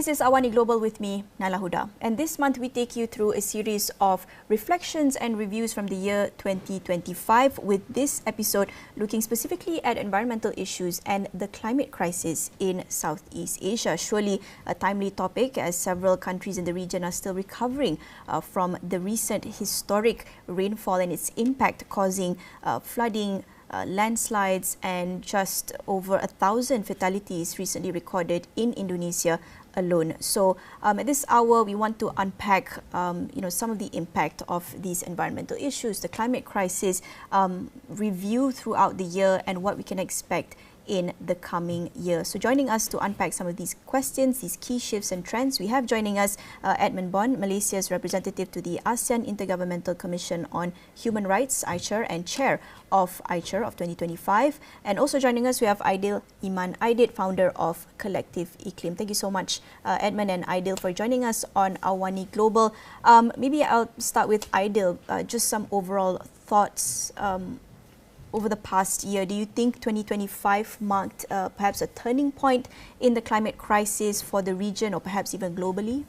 This is Awani Global with me, Nailah Huda. And this month we take you through a series of reflections and reviews from the year 2025, with this episode looking specifically at environmental issues and the climate crisis in Southeast Asia. Surely a timely topic, as several countries in the region are still recovering from the recent historic rainfall and its impact, causing flooding, landslides, and just over 1,000 fatalities recently recorded in Indonesia alone. So at this hour, we want to unpack some of the impact of these environmental issues, the climate crisis, review throughout the year, and what we can expect in the coming year. So joining us to unpack some of these questions, these key shifts and trends, we have joining us Edmund, Malaysia's representative to the ASEAN Intergovernmental Commission on Human Rights, AICHR, and chair of AICHR of 2025. And also joining us, we have Aidil, Iman, Aidid, founder of Kolektif Iklim. Thank you so much, Edmund and Aidil, for joining us on Awani Global. Maybe I'll start with Aidil, just some overall thoughts over the past year. Do you think 2025 marked perhaps a turning point in the climate crisis for the region, or perhaps even globally?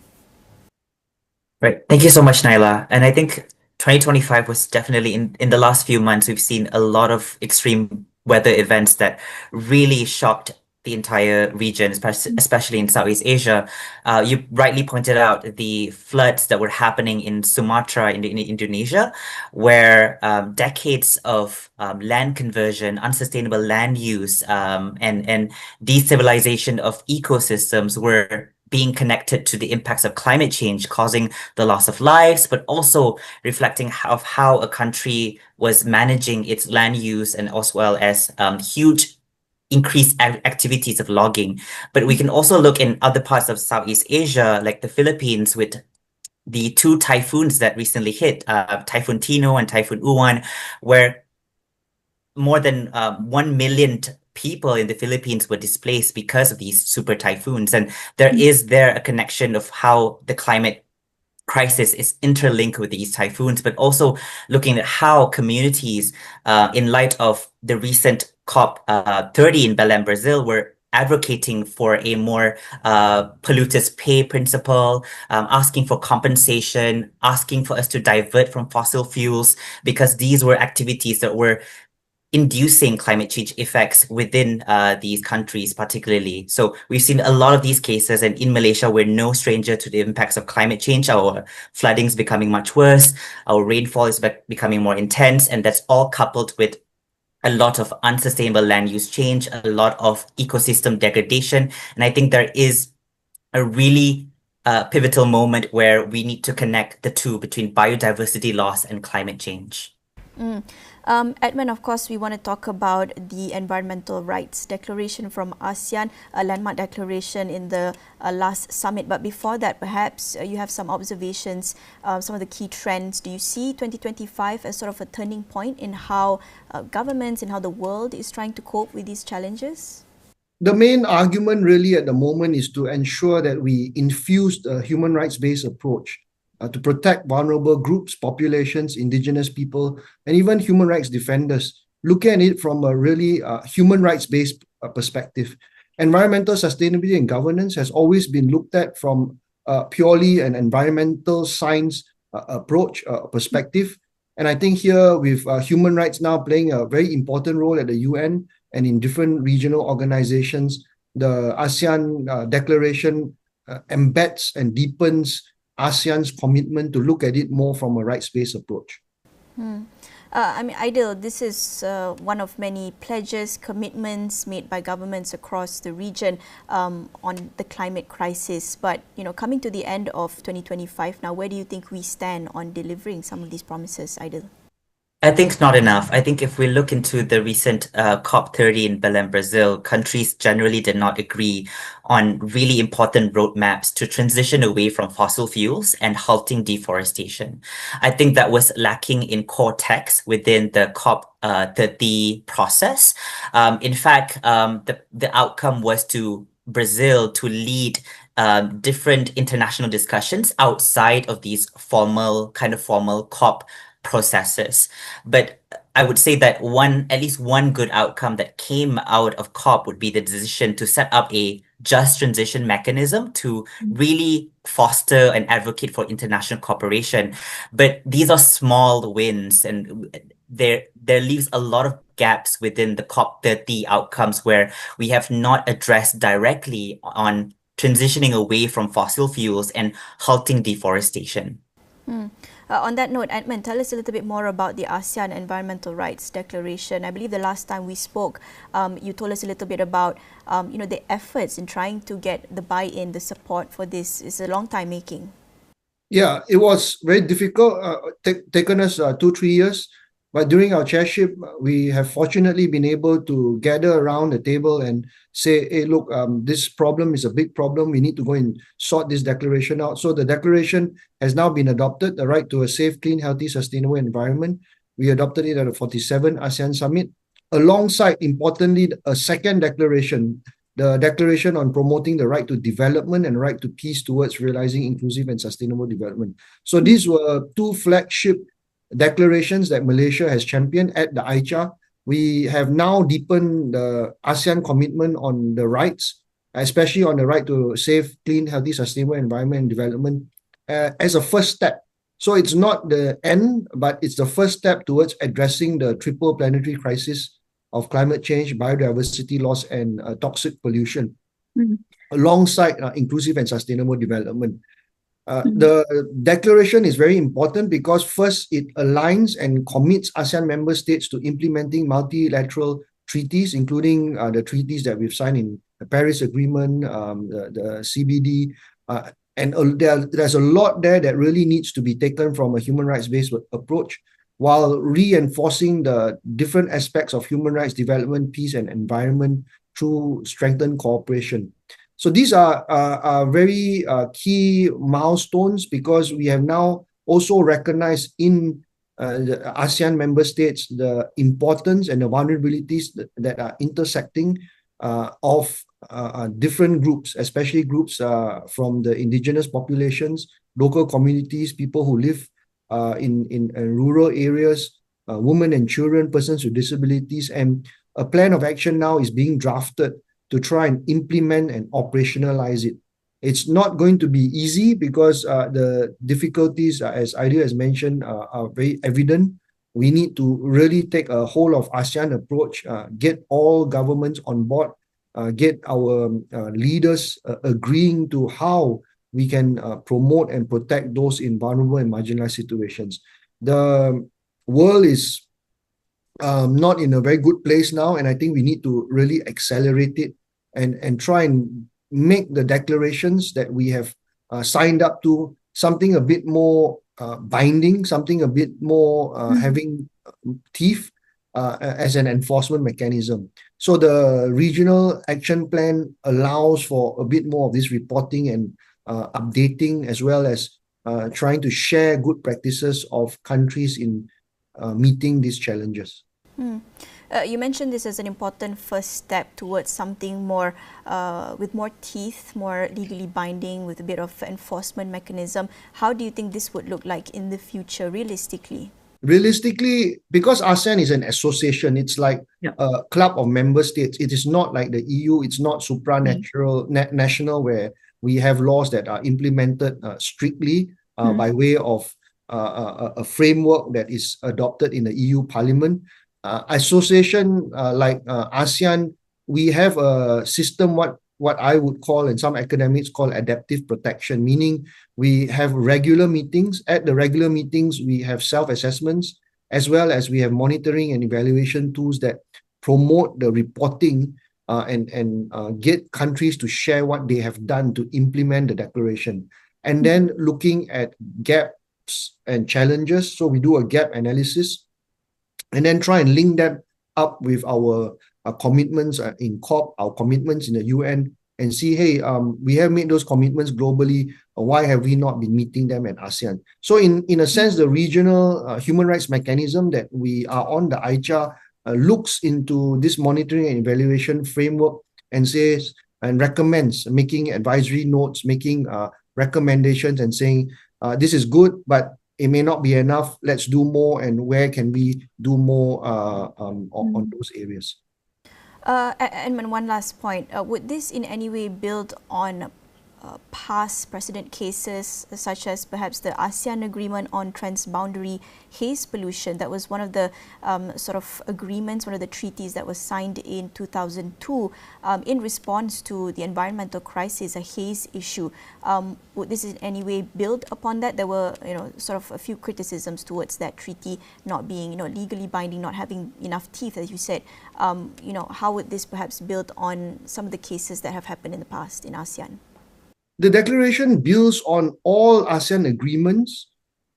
Right. Thank you so much, Naila. And I think 2025 was definitely, in the last few months, we've seen a lot of extreme weather events that really shocked the entire region, especially in Southeast Asia. You rightly pointed out the floods that were happening in Sumatra, in Indonesia, where decades of land conversion, unsustainable land use, and destabilization of ecosystems were being connected to the impacts of climate change, causing the loss of lives, but also reflecting how a country was managing its land use, and as well as huge increased activities of logging. But we can also look in other parts of Southeast Asia, like the Philippines, with the two typhoons that recently hit, Typhoon Tino and Typhoon Uwan, where more than 1 million people in the Philippines were displaced because of these super typhoons. And there is a connection of how the climate crisis is interlinked with these typhoons, but also looking at how communities, in light of the recent COP30 in Belém, Brazil, were advocating for a more polluters pay principle, asking for compensation, asking for us to divert from fossil fuels, because these were activities that were inducing climate change effects within these countries particularly. So we've seen a lot of these cases, and in Malaysia, we're no stranger to the impacts of climate change. Our flooding is becoming much worse, our rainfall is becoming more intense, and that's all coupled with a lot of unsustainable land use change, a lot of ecosystem degradation. And I think there is a really pivotal moment where we need to connect the two, between biodiversity loss and climate change. Edmund, of course, we want to talk about the Environmental Rights Declaration from ASEAN, a landmark declaration in the last summit. But before that, perhaps you have some observations, some of the key trends. Do you see 2025 as sort of a turning point in how governments and how the world is trying to cope with these challenges? The main argument really at the moment is to ensure that we infuse a human rights-based approach to protect vulnerable groups, populations, indigenous people, and even human rights defenders, looking at it from a really human rights-based perspective. Environmental sustainability and governance has always been looked at from purely an environmental science approach, perspective. And I think here, with human rights now playing a very important role at the UN and in different regional organizations, the ASEAN Declaration embeds and deepens ASEAN's commitment to look at it more from a rights-based approach. Aidil, this is one of many pledges, commitments made by governments across the region on the climate crisis. But, coming to the end of 2025 now, where do you think we stand on delivering some of these promises, Aidil? I think not enough. I think if we look into the recent COP30 in Belém, Brazil, countries generally did not agree on really important roadmaps to transition away from fossil fuels and halting deforestation. I think that was lacking in core text within the COP30 process. In fact, the outcome was to Brazil to lead different international discussions outside of these formal COP processes. But I would say that at least one good outcome that came out of COP would be the decision to set up a just transition mechanism to really foster and advocate for international cooperation. But these are small wins, and there leaves a lot of gaps within the COP30 outcomes where we have not addressed directly on transitioning away from fossil fuels and halting deforestation. On that note, Edmund, tell us a little bit more about the ASEAN Environmental Rights Declaration. I believe the last time we spoke, you told us a little bit about the efforts in trying to get the buy-in, the support for this. It's a long time making. Yeah, it was very difficult, taken us 2-3 years. But during our chairship, we have fortunately been able to gather around the table and say, hey, look, this problem is a big problem. We need to go and sort this declaration out. So the declaration has now been adopted, the right to a safe, clean, healthy, sustainable environment. We adopted it at the 47th ASEAN Summit. Alongside, importantly, a second declaration, the Declaration on Promoting the Right to Development and Right to Peace towards Realizing Inclusive and Sustainable Development. So these were two flagship declarations that Malaysia has championed at the AICHR. We have now deepened the ASEAN commitment on the rights, especially on the right to safe, clean, healthy, sustainable environment and development as a first step. So it's not the end, but it's the first step towards addressing the triple planetary crisis of climate change, biodiversity loss, and toxic pollution, alongside inclusive and sustainable development. The declaration is very important because first, it aligns and commits ASEAN member states to implementing multilateral treaties, including the treaties that we've signed in the Paris Agreement, the CBD, and there's a lot there that really needs to be taken from a human rights-based approach, while reinforcing the different aspects of human rights development, peace, and environment through strengthened cooperation. So these are very key milestones because we have now also recognized in the ASEAN member states the importance and the vulnerabilities that are intersecting of different groups, especially groups from the indigenous populations, local communities, people who live in rural areas, women and children, persons with disabilities, and a plan of action now is being drafted to try and implement and operationalize it. It's not going to be easy because the difficulties, as Aidil has mentioned, are very evident. We need to really take a whole of ASEAN approach, get all governments on board, get our leaders agreeing to how we can promote and protect those in vulnerable and marginalized situations. The world is not in a very good place now, and I think we need to really accelerate it and try and make the declarations that we have signed up to something a bit more binding, something a bit more having teeth as an enforcement mechanism. So the regional action plan allows for a bit more of this reporting and updating, as well as trying to share good practices of countries in meeting these challenges. You mentioned this as an important first step towards something more with more teeth, more legally binding, with a bit of enforcement mechanism. How do you think this would look like in the future, realistically? Realistically, because ASEAN is an association, it's like a club of member states. It is not like the EU. It's not supranational national where we have laws that are implemented strictly by way of a framework that is adopted in the EU Parliament. Association like ASEAN, we have a system what I would call, and some academics call, adaptive protection, meaning we have regular meetings. At the regular meetings, we have self-assessments, as well as we have monitoring and evaluation tools that promote the reporting and get countries to share what they have done to implement the declaration. And then looking at gaps and challenges. So we do a gap analysis and then try and link them up with our commitments in COP, our commitments in the UN, and see, hey, we have made those commitments globally. Why have we not been meeting them at ASEAN? So in a sense, the regional human rights mechanism that we are on, the AICHR, looks into this monitoring and evaluation framework and says and recommends making advisory notes, making recommendations and saying, this is good, but it may not be enough. Let's do more, and where can we do more on those areas? And one last point, would this in any way build on past precedent cases, such as perhaps the ASEAN agreement on transboundary haze pollution? That was one of the sort of agreements, one of the treaties that was signed in 2002 in response to the environmental crisis, a haze issue. Would this in any way build upon that? There were, sort of a few criticisms towards that treaty not being, legally binding, not having enough teeth, as you said. How would this perhaps build on some of the cases that have happened in the past in ASEAN? The declaration builds on all ASEAN agreements,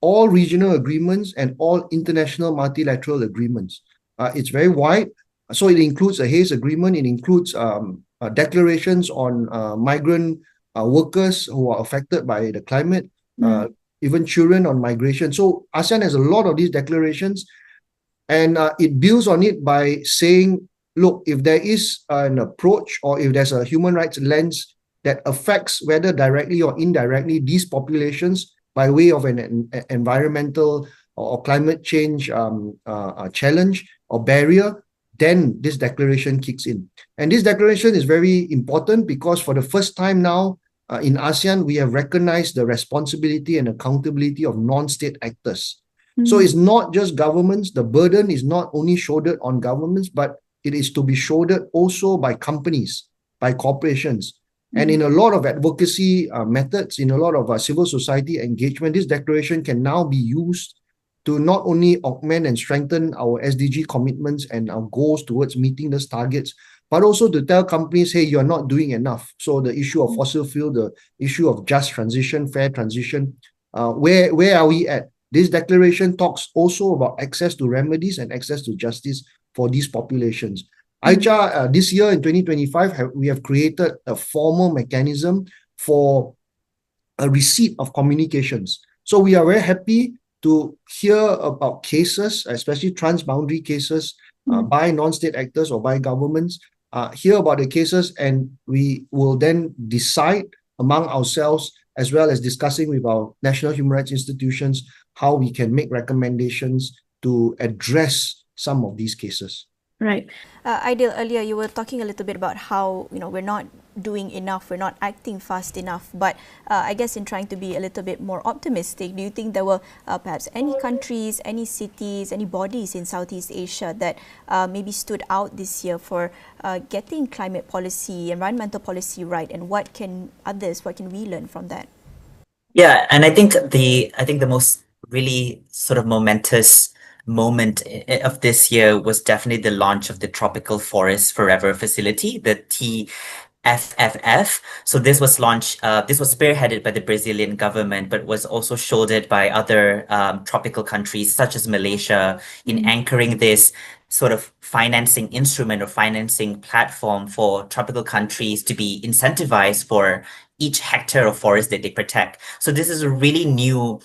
all regional agreements, and all international multilateral agreements. It's very wide. So it includes a haze agreement. It includes declarations on migrant workers who are affected by the climate, even children on migration. So ASEAN has a lot of these declarations, and it builds on it by saying, look, if there is an approach or if there's a human rights lens that affects, whether directly or indirectly, these populations by way of an environmental or climate change challenge or barrier, then this declaration kicks in. And this declaration is very important because for the first time now in ASEAN, we have recognized the responsibility and accountability of non-state actors. So it's not just governments. The burden is not only shouldered on governments, but it is to be shouldered also by companies, by corporations. And in a lot of advocacy methods, in a lot of civil society engagement, this declaration can now be used to not only augment and strengthen our SDG commitments and our goals towards meeting those targets, but also to tell companies, hey, you're not doing enough. So the issue of fossil fuel, the issue of just transition, fair transition, where are we at? This declaration talks also about access to remedies and access to justice for these populations. AICHR, this year in 2025, we have created a formal mechanism for a receipt of communications. So we are very happy to hear about cases, especially transboundary cases by non-state actors or by governments, hear about the cases, and we will then decide among ourselves, as well as discussing with our national human rights institutions, how we can make recommendations to address some of these cases. Right. Aidil, earlier you were talking a little bit about how, we're not doing enough, we're not acting fast enough. But I guess in trying to be a little bit more optimistic, do you think there were perhaps any countries, any cities, any bodies in Southeast Asia that maybe stood out this year for getting climate policy, environmental policy right? And what can we learn from that? Yeah, and I think the most really sort of momentous moment of this year was definitely the launch of the Tropical Forest Forever facility, the TFFF. So this was launched, this was spearheaded by the Brazilian government, but was also shouldered by other tropical countries such as Malaysia in anchoring this sort of financing instrument or financing platform for tropical countries to be incentivized for each hectare of forest that they protect. So this is a really new,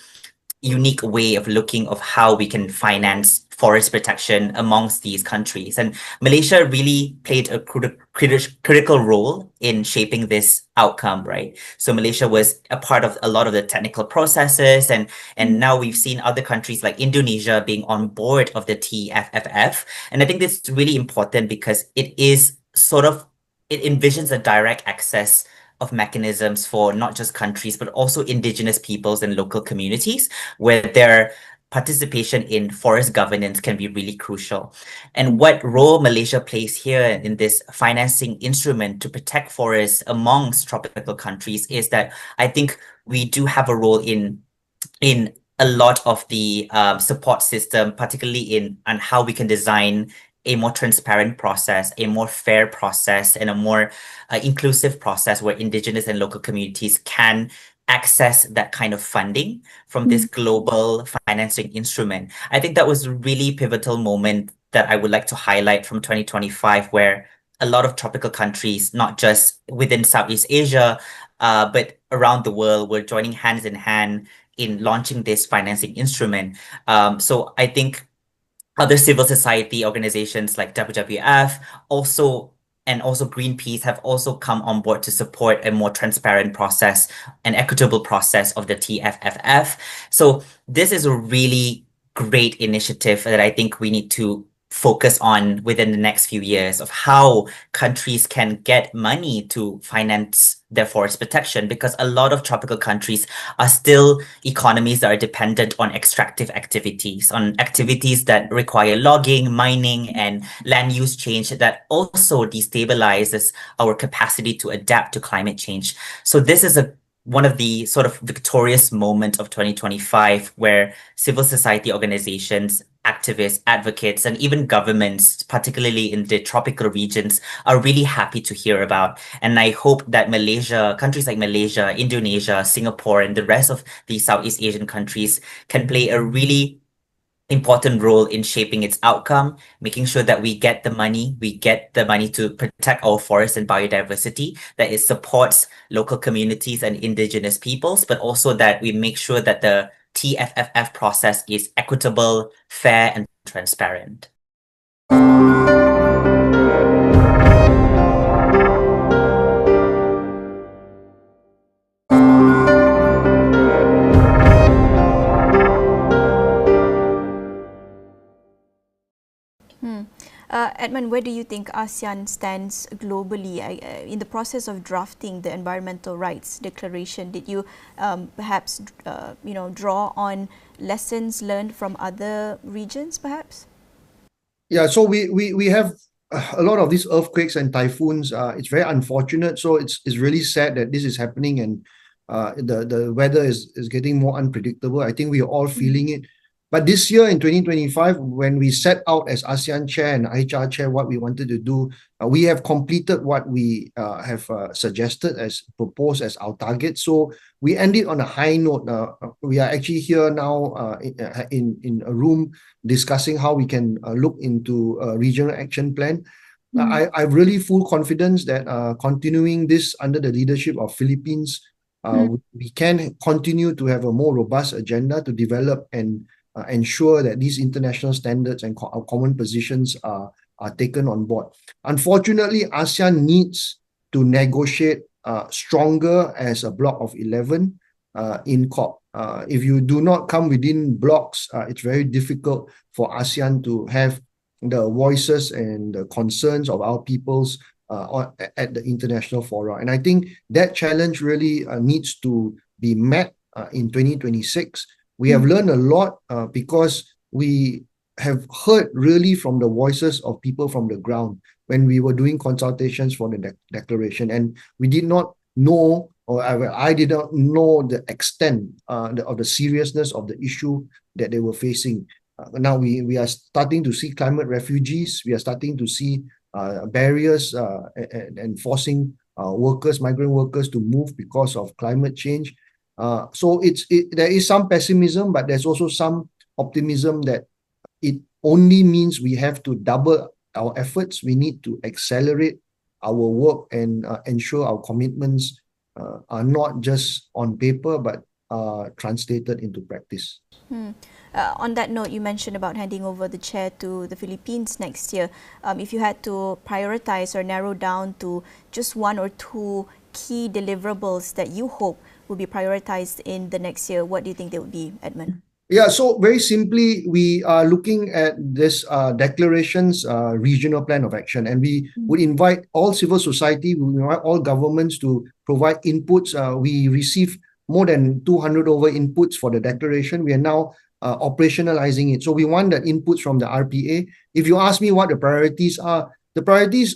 unique way of looking of how we can finance forest protection amongst these countries. And Malaysia really played a critical role in shaping this outcome, right? So Malaysia was a part of a lot of the technical processes, and now we've seen other countries like Indonesia being on board of the TFFF. And I think this is really important because it envisions a direct access of mechanisms for not just countries, but also indigenous peoples and local communities where their participation in forest governance can be really crucial. And what role Malaysia plays here in this financing instrument to protect forests amongst tropical countries is that I think we do have a role in a lot of the support system, particularly on how we can design a more transparent process, a more fair process, and a more inclusive process where indigenous and local communities can access that kind of funding from this global financing instrument. I think that was a really pivotal moment that I would like to highlight from 2025, where a lot of tropical countries, not just within Southeast Asia, but around the world, were joining hands in hand in launching this financing instrument. So I think other civil society organizations like WWF and also Greenpeace have also come on board to support a more transparent process, an equitable process of the TFFF. So this is a really great initiative that I think we need to focus on within the next few years of how countries can get money to finance their forest protection, because a lot of tropical countries are still economies that are dependent on extractive activities, on activities that require logging, mining, and land use change that also destabilizes our capacity to adapt to climate change. So this is one of the sort of victorious moments of 2025 where civil society organizations, activists, advocates, and even governments, particularly in the tropical regions, are really happy to hear about. And I hope that Malaysia, countries like Malaysia, Indonesia, Singapore, and the rest of the Southeast Asian countries can play a really important role in shaping its outcome, making sure that we get the money to protect our forests and biodiversity, that it supports local communities and indigenous peoples, but also that we make sure that the TFFF process is equitable, fair, and transparent. Edmund, where do you think ASEAN stands globally in the process of drafting the Environmental Rights Declaration? Did you perhaps draw on lessons learned from other regions, perhaps? Yeah, so we have a lot of these earthquakes and typhoons. It's very unfortunate. So it's really sad that this is happening, and the weather is getting more unpredictable. I think we are all feeling it. But this year in 2025, when we set out as ASEAN chair and AICHR chair what we wanted to do, we have completed what we have suggested as proposed as our target. So we ended on a high note. We are actually here now in a room discussing how we can look into a regional action plan. I have really full confidence that continuing this under the leadership of Philippines, we can continue to have a more robust agenda to develop and ensure that these international standards and our common positions are taken on board. Unfortunately, ASEAN needs to negotiate stronger as a bloc of 11 in COP. If you do not come within blocks, it's very difficult for ASEAN to have the voices and the concerns of our peoples at the international fora. And I think that challenge really needs to be met in 2026. We have learned a lot because we have heard really from the voices of people from the ground when we were doing consultations for the declaration. And we did not know, or I did not know the extent of the seriousness of the issue that they were facing. Now we are starting to see climate refugees. We are starting to see barriers and forcing migrant workers to move because of climate change. So there is some pessimism, but there's also some optimism that it only means we have to double our efforts. We need to accelerate our work and ensure our commitments are not just on paper, but translated into practice. On that note, you mentioned about handing over the chair to the Philippines next year. If you had to prioritize or narrow down to just one or two key deliverables that you hope will be prioritized in the next year, what do you think they would be, Edmund? Yeah, so very simply, we are looking at this declaration's regional plan of action, and we would invite all civil society, we would invite all governments to provide inputs. We received more than 200 over inputs for the declaration. We are now operationalizing it. So we want the inputs from the RPA. If you ask me what the priorities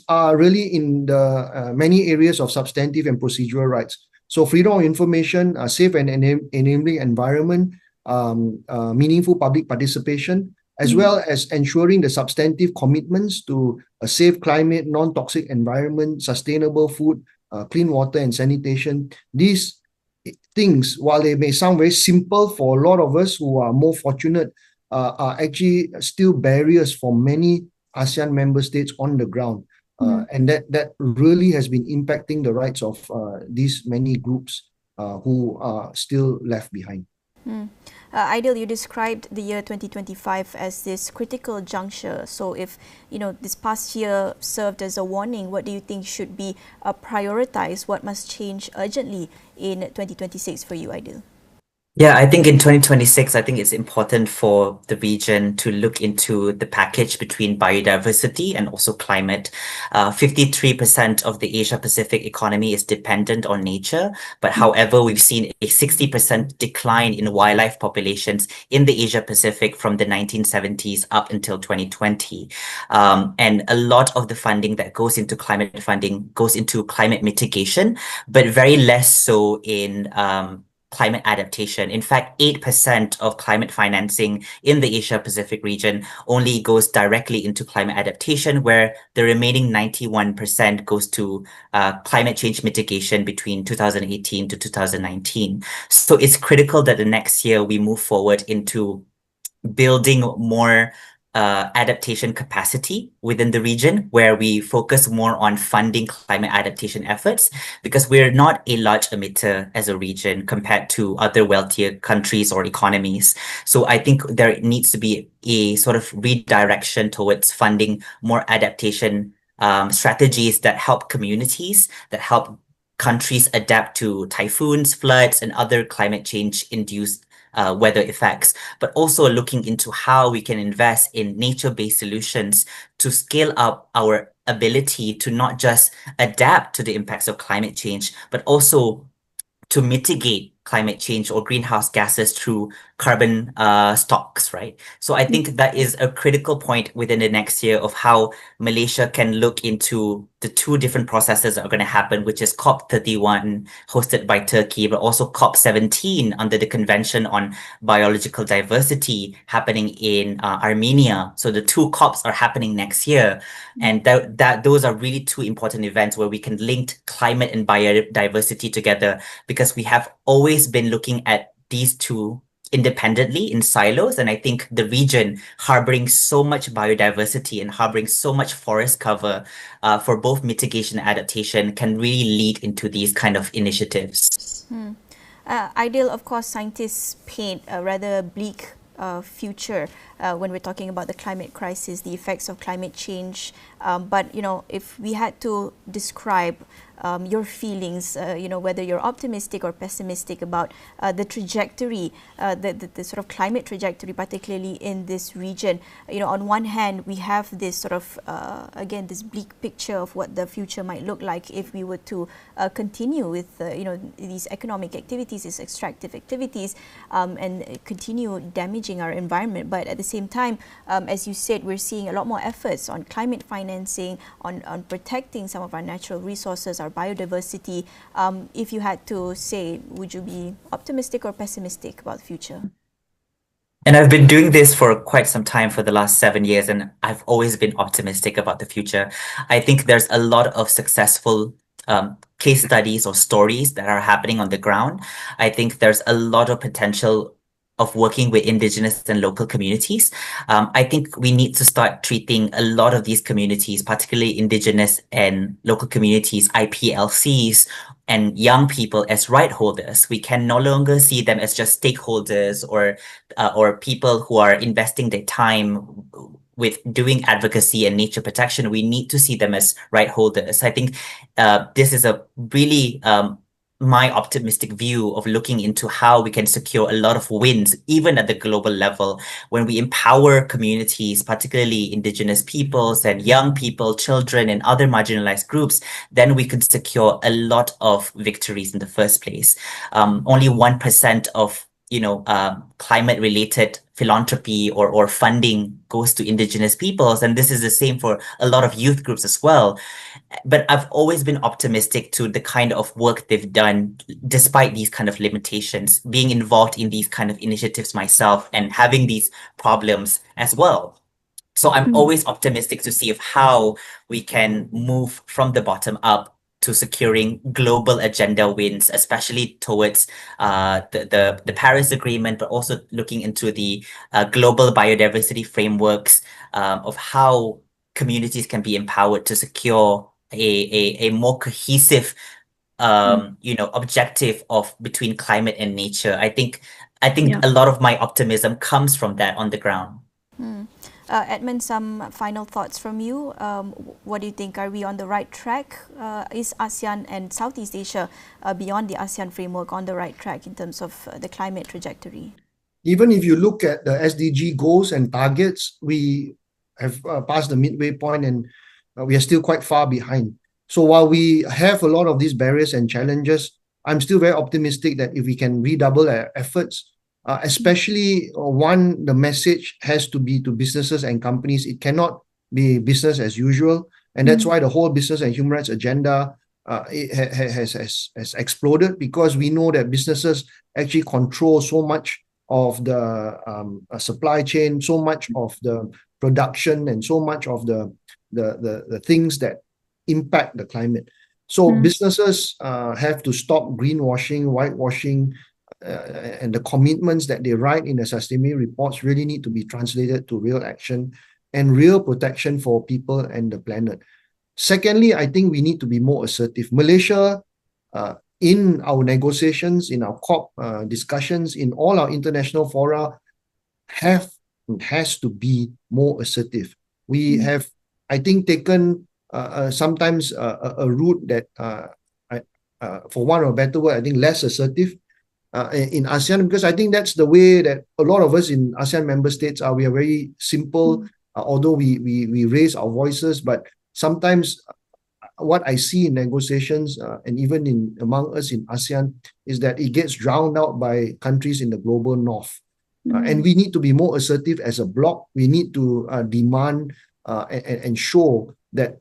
are really in the many areas of substantive and procedural rights. So freedom of information, a safe and enabling environment, meaningful public participation, as well as ensuring the substantive commitments to a safe climate, non-toxic environment, sustainable food, clean water and sanitation. These things, while they may sound very simple for a lot of us who are more fortunate, are actually still barriers for many ASEAN member states on the ground. And that really has been impacting the rights of these many groups who are still left behind. Aidil, you described the year 2025 as this critical juncture. So if this past year served as a warning, what do you think should be prioritized? What must change urgently in 2026 for you, Aidil? Yeah, I think in 2026, I think it's important for the region to look into the package between biodiversity and also climate. 53% of the Asia Pacific economy is dependent on nature, but however, we've seen a 60% decline in wildlife populations in the Asia Pacific from the 1970s up until 2020. And a lot of the funding that goes into climate funding goes into climate mitigation, but very less so in climate adaptation. In fact, 8% of climate financing in the Asia Pacific region only goes directly into climate adaptation, where the remaining 91% goes to climate change mitigation between 2018 to 2019. So it's critical that the next year we move forward into building more adaptation capacity within the region, where we focus more on funding climate adaptation efforts, because we're not a large emitter as a region compared to other wealthier countries or economies. So I think there needs to be a sort of redirection towards funding more adaptation strategies that help communities, that help countries adapt to typhoons, floods, and other climate change induced weather effects, but also looking into how we can invest in nature-based solutions to scale up our ability to not just adapt to the impacts of climate change, but also to mitigate climate change or greenhouse gases through carbon stocks, right? So I think that is a critical point within the next year of how Malaysia can look into the two different processes that are going to happen, which is COP31 hosted by Turkey, but also COP17 under the Convention on Biological Diversity happening in Armenia. So the two COPs are happening next year. And those are really two important events where we can link climate and biodiversity together, because we have always been looking at these two independently in silos. And I think the region harboring so much biodiversity and harboring so much forest cover for both mitigation and adaptation can really lead into these kind of initiatives. Aidil, of course, scientists paint a rather bleak future when we're talking about the climate crisis, the effects of climate change. But, you know, if we had to describe your feelings, you know, whether you're optimistic or pessimistic about the trajectory, the sort of climate trajectory, particularly in this region. You know, on one hand, we have this sort of, again, this bleak picture of what the future might look like if we were to continue with, you know, these economic activities, these extractive activities, and continue damaging our environment. But at the same time, as you said, we're seeing a lot more efforts on climate financing, on protecting some of our natural resources, our biodiversity. If you had to say, would you be optimistic or pessimistic about the future? And I've been doing this for quite some time, for the last 7 years, and I've always been optimistic about the future. I think there's a lot of successful case studies or stories that are happening on the ground. I think there's a lot of potential of working with indigenous and local communities. I think we need to start treating a lot of these communities, particularly indigenous and local communities, IPLCs, and young people, as right holders. We can no longer see them as just stakeholders or people who are investing their time with doing advocacy and nature protection. We need to see them as right holders. I think this is a really my optimistic view of looking into how we can secure a lot of wins, even at the global level, when we empower communities, particularly indigenous peoples and young people, children, and other marginalized groups. Then we can secure a lot of victories in the first place. Only 1% of climate-related philanthropy or funding goes to indigenous peoples, and this is the same for a lot of youth groups as well. But I've always been optimistic to the kind of work they've done, despite these kind of limitations, being involved in these kind of initiatives myself and having these problems as well. So I'm always optimistic to see of how we can move from the bottom up to securing global agenda wins, especially towards the Paris Agreement, but also looking into the global biodiversity frameworks of how communities can be empowered to secure a more cohesive objective of between climate and nature. I think a lot of my optimism comes from that on the ground. Edmund, some final thoughts from you. What do you think? Are we on the right track? Is ASEAN and Southeast Asia, beyond the ASEAN framework, on the right track in terms of the climate trajectory? Even if you look at the SDG goals and targets, we have passed the midway point and we are still quite far behind. So while we have a lot of these barriers and challenges, I'm still very optimistic that if we can redouble our efforts, especially the message has to be to businesses and companies. It cannot be business as usual. And that's why the whole business and human rights agenda has exploded, because we know that businesses actually control so much of the supply chain, so much of the production, and so much of the things that impact the climate. So businesses have to stop greenwashing, whitewashing, and the commitments that they write in the sustainability reports really need to be translated to real action and real protection for people and the planet. Secondly, I think we need to be more assertive. Malaysia, in our negotiations, in our COP discussions, in all our international fora, has to be more assertive. We have, I think, taken sometimes a route that, for want of a better word, I think less assertive in ASEAN, because I think that's the way that a lot of us in ASEAN member states are. We are very simple, although we raise our voices, but sometimes what I see in negotiations and even among us in ASEAN is that it gets drowned out by countries in the global north. And we need to be more assertive as a bloc. We need to demand and show that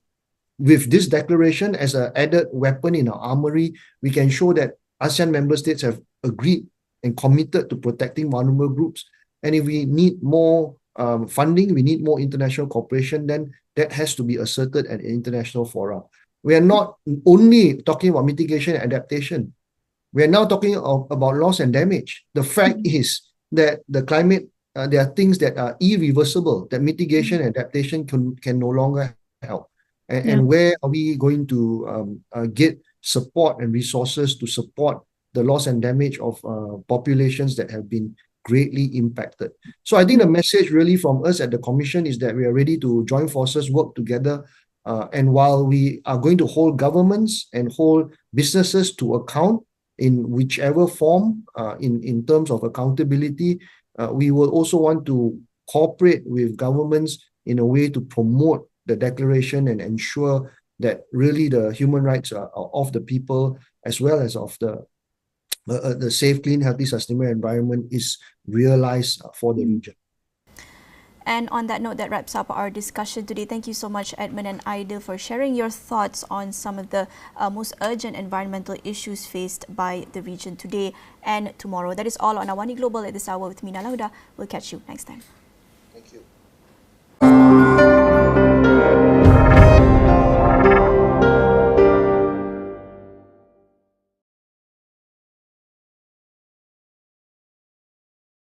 with this declaration as an added weapon in our armory, we can show that ASEAN member states have agreed and committed to protecting vulnerable groups. And if we need more funding, we need more international cooperation, then that has to be asserted at international fora. We are not only talking about mitigation and adaptation. We are now talking about loss and damage. The fact is that the climate, there are things that are irreversible, that mitigation and adaptation can no longer help. And where are we going to get support and resources to support the loss and damage of populations that have been greatly impacted? So I think the message really from us at the Commission is that we are ready to join forces, work together. And while we are going to hold governments and hold businesses to account in whichever form, in terms of accountability, we will also want to cooperate with governments in a way to promote the declaration and ensure that really the human rights of the people, as well as of the safe, clean, healthy, sustainable environment, is realized for the region. And on that note, that wraps up our discussion today. Thank you so much, Edmund and Aidil, for sharing your thoughts on some of the most urgent environmental issues faced by the region today and tomorrow. That is all on Awani Global at this hour with me, Nailah Huda. We'll catch you next time. Thank you.